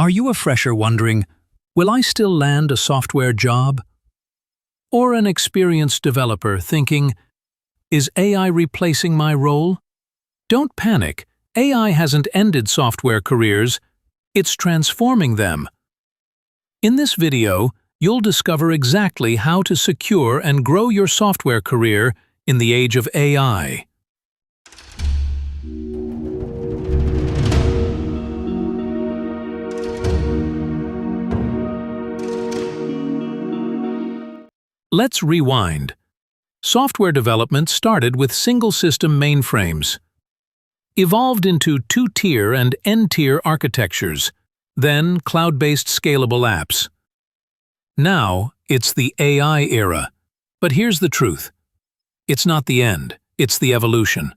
Are you a fresher wondering, will I still land a software job? Or an experienced developer thinking, is AI replacing my role? Don't panic. AI hasn't ended software careers, it's transforming them. In this video, you'll discover exactly how to secure and grow your software career in the age of AI. Let's rewind. Software development started with single-system mainframes, evolved into two-tier and n-tier architectures, then cloud-based scalable apps. Now, it's the AI era. But here's the truth. It's not the end, it's the evolution.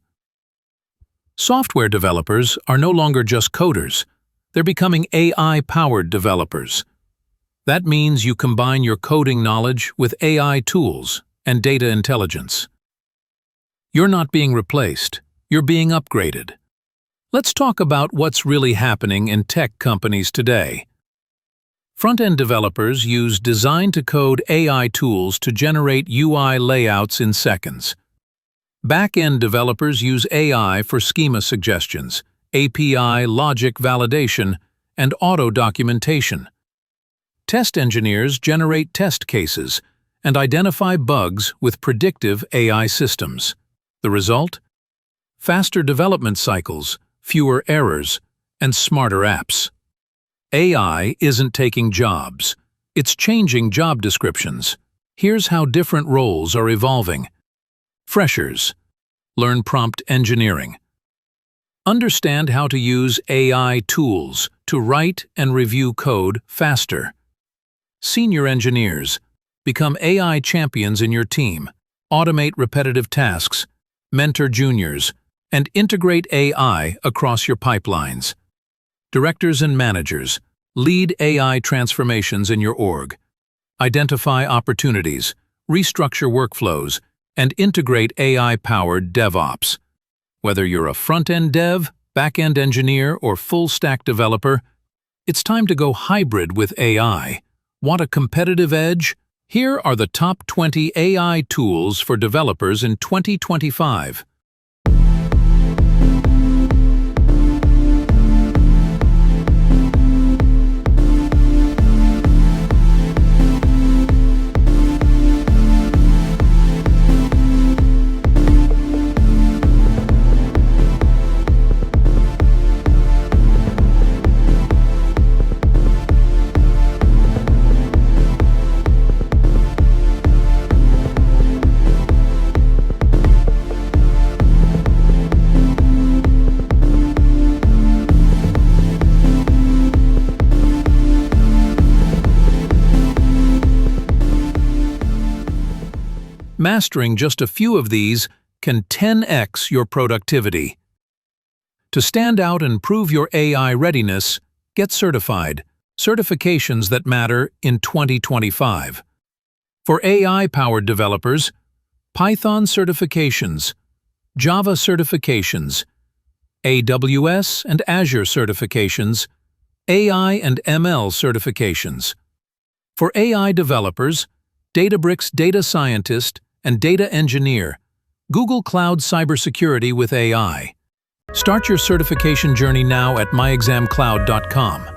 Software developers are no longer just coders. They're becoming AI-powered developers. That means you combine your coding knowledge with AI tools and data intelligence. You're not being replaced, you're being upgraded. Let's talk about what's really happening in tech companies today. Front-end developers use design-to-code AI tools to generate UI layouts in seconds. Back-end developers use AI for schema suggestions, API logic validation, and auto-documentation. Test engineers generate test cases and identify bugs with predictive AI systems. The result? Faster development cycles, fewer errors, and smarter apps. AI isn't taking jobs, it's changing job descriptions. Here's how different roles are evolving. Freshers. Learn prompt engineering. Understand how to use AI tools to write and review code faster. Senior engineers. Become AI champions in your team. Automate repetitive tasks, mentor juniors, and integrate AI across your pipelines. Directors and managers. Lead AI transformations in your org. Identify opportunities, restructure workflows, and integrate AI-powered DevOps. Whether you're a front-end dev, back-end engineer, or full-stack developer, it's time to go hybrid with AI. Want a competitive edge? Here are the top 20 AI tools for developers in 2025. Mastering just a few of these can 10x your productivity. To stand out and prove your AI readiness, get certified. Certifications that matter in 2025. For AI-powered developers, Python certifications, Java certifications, AWS and Azure certifications, AI and ML certifications. For AI developers, Databricks Data Scientist and Data Engineer, Google Cloud Cybersecurity with AI. Start your certification journey now at MyExamCloud.com.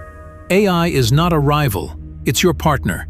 AI is not a rival, it's your partner.